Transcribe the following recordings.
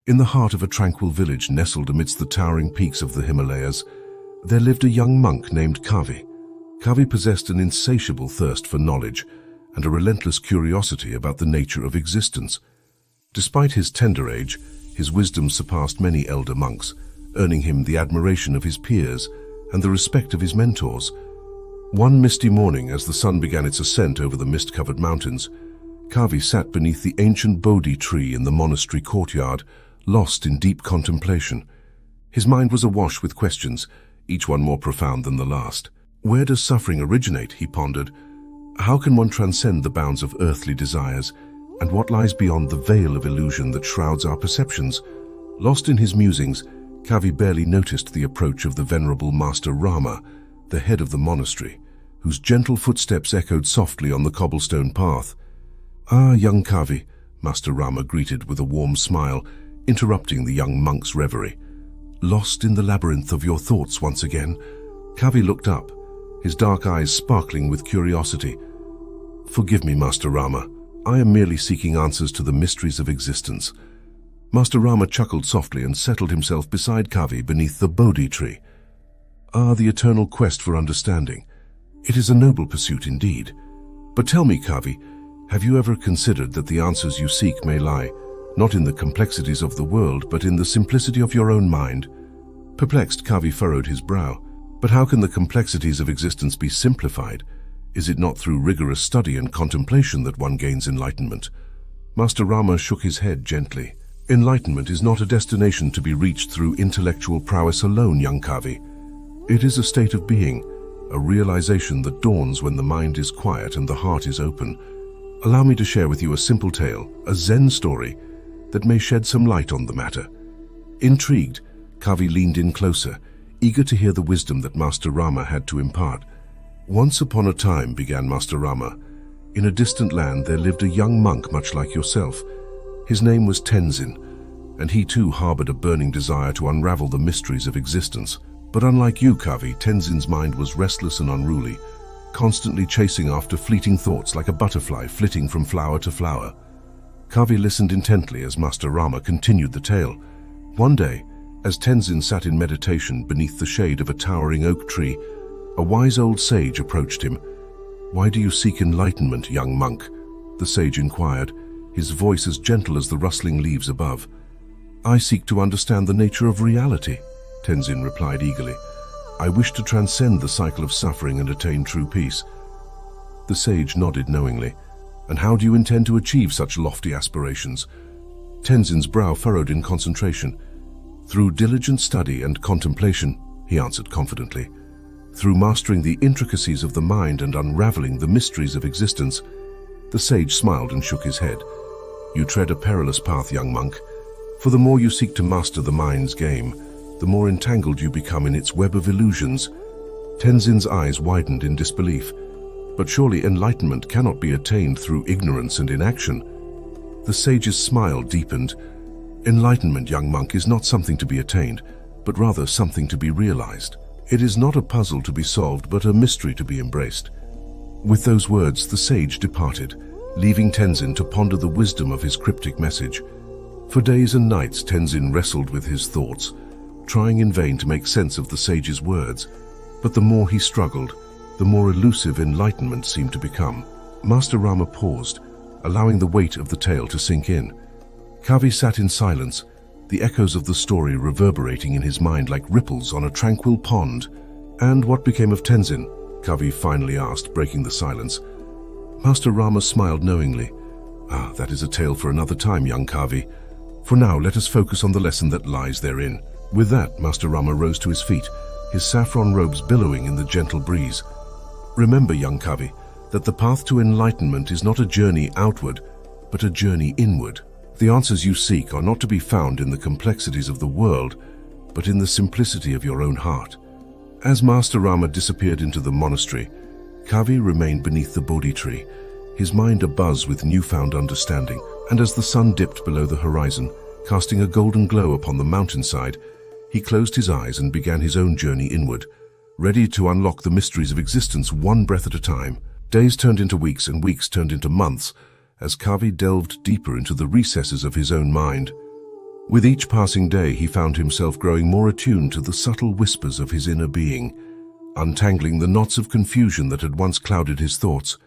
In the heart of a tranquil village nestled amidst the towering peaks of the Himalayas, there lived a young monk named Kavi. Kavi possessed an insatiable thirst for knowledge and a relentless curiosity about the nature of existence. Despite his tender age, his wisdom surpassed many elder monks, earning him the admiration of his peers and the respect of his mentors. One misty morning, as the sun began its ascent over the mist-covered mountains, Kavi sat beneath the ancient Bodhi tree in the monastery courtyard, lost in deep contemplation. His mind was awash with questions, each one more profound than the last. Where does suffering originate, he pondered? How can one transcend the bounds of earthly desires? And what lies beyond the veil of illusion that shrouds our perceptions? Lost in his musings, Kavi barely noticed the approach of the venerable Master Rama, the head of the monastery, whose gentle footsteps echoed softly on the cobblestone path. "Ah, young Kavi," Master Rama greeted with a warm smile, interrupting the young monk's reverie. "Lost in the labyrinth of your thoughts once again?" Kavi looked up, his dark eyes sparkling with curiosity. "Forgive me, Master Rama. I am merely seeking answers to the mysteries of existence." Master Rama chuckled softly and settled himself beside Kavi beneath the Bodhi tree. "Ah, the eternal quest for understanding. It is a noble pursuit indeed. But tell me, Kavi, have you ever considered that the answers you seek may lie not in the complexities of the world, but in the simplicity of your own mind?" Perplexed, Kavi furrowed his brow. "But how can the complexities of existence be simplified? Is it not through rigorous study and contemplation that one gains enlightenment?" Master Rama shook his head gently. "Enlightenment is not a destination to be reached through intellectual prowess alone, young Kavi. It is a state of being, a realization that dawns when the mind is quiet and the heart is open. Allow me to share with you a simple tale, a Zen story, that may shed some light on the matter." Intrigued, Kavi leaned in closer, eager to hear the wisdom that Master Rama had to impart. "Once upon a time," began Master Rama, "in a distant land there lived a young monk much like yourself. His name was Tenzin, and he too harbored a burning desire to unravel the mysteries of existence. But unlike you, Kavi, Tenzin's mind was restless and unruly, constantly chasing after fleeting thoughts like a butterfly flitting from flower to flower." Kavi listened intently as Master Rama continued the tale. One day, as Tenzin sat in meditation beneath the shade of a towering oak tree, a wise old sage approached him. "Why do you seek enlightenment, young monk?" the sage inquired, his voice as gentle as the rustling leaves above. "I seek to understand the nature of reality," Tenzin replied eagerly. "I wish to transcend the cycle of suffering and attain true peace." The sage nodded knowingly. "And how do you intend to achieve such lofty aspirations?" Tenzin's brow furrowed in concentration. "Through diligent study and contemplation," he answered confidently. "Through mastering the intricacies of the mind and unraveling the mysteries of existence." The sage smiled and shook his head. "You tread a perilous path, young monk, for the more you seek to master the mind's game, the more entangled you become in its web of illusions." Tenzin's eyes widened in disbelief. "But surely enlightenment cannot be attained through ignorance and inaction." The sage's smile deepened. "Enlightenment, young monk, is not something to be attained, but rather something to be realized. It is not a puzzle to be solved, but a mystery to be embraced." With those words, the sage departed, leaving Tenzin to ponder the wisdom of his cryptic message. For days and nights, Tenzin wrestled with his thoughts, trying in vain to make sense of the sage's words. But the more he struggled, the more elusive enlightenment seemed to become. Master Rama paused, allowing the weight of the tale to sink in. Kavi sat in silence, the echoes of the story reverberating in his mind like ripples on a tranquil pond. "And what became of Tenzin?" Kavi finally asked, breaking the silence. Master Rama smiled knowingly. "Ah, that is a tale for another time, young Kavi. For now, let us focus on the lesson that lies therein." With that, Master Rama rose to his feet, his saffron robes billowing in the gentle breeze. "Remember, young Kavi, that the path to enlightenment is not a journey outward, but a journey inward. The answers you seek are not to be found in the complexities of the world, but in the simplicity of your own heart." As Master Rama disappeared into the monastery, Kavi remained beneath the Bodhi tree, his mind abuzz with newfound understanding. And as the sun dipped below the horizon, casting a golden glow upon the mountainside, he closed his eyes and began his own journey inward, ready to unlock the mysteries of existence one breath at a time. Days turned into weeks and weeks turned into months, as Kavi delved deeper into the recesses of his own mind. With each passing day, he found himself growing more attuned to the subtle whispers of his inner being, untangling the knots of confusion that had once clouded his thoughts.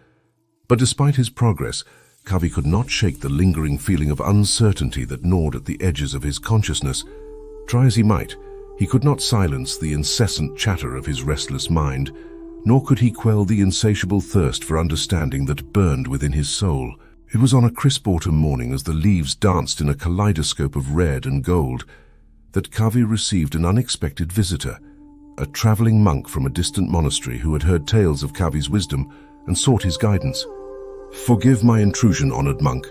But despite his progress, Kavi could not shake the lingering feeling of uncertainty that gnawed at the edges of his consciousness. Try as he might, he could not silence the incessant chatter of his restless mind, nor could he quell the insatiable thirst for understanding that burned within his soul. It was on a crisp autumn morning, as the leaves danced in a kaleidoscope of red and gold, that Kavi received an unexpected visitor, a traveling monk from a distant monastery who had heard tales of Kavi's wisdom and sought his guidance. "Forgive my intrusion, honored monk,"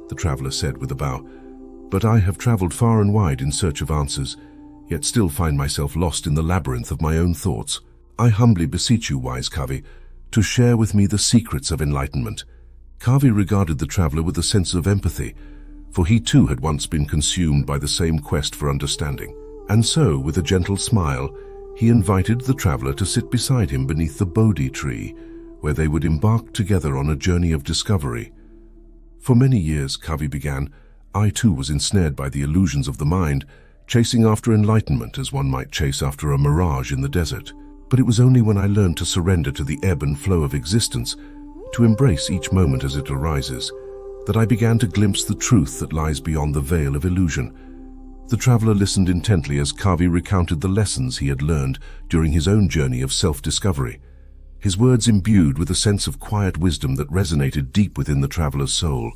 the traveler said with a bow, "but I have traveled far and wide in search of answers, yet still find myself lost in the labyrinth of my own thoughts. I humbly beseech you, wise Kavi, to share with me the secrets of enlightenment." Kavi regarded the traveler with a sense of empathy, for he too had once been consumed by the same quest for understanding. And so, with a gentle smile, he invited the traveler to sit beside him beneath the Bodhi tree, where they would embark together on a journey of discovery. "For many years," Kavi began, "I too was ensnared by the illusions of the mind, chasing after enlightenment as one might chase after a mirage in the desert. But it was only when I learned to surrender to the ebb and flow of existence, to embrace each moment as it arises, that I began to glimpse the truth that lies beyond the veil of illusion." The traveler listened intently as Kavi recounted the lessons he had learned during his own journey of self-discovery, his words imbued with a sense of quiet wisdom that resonated deep within the traveler's soul.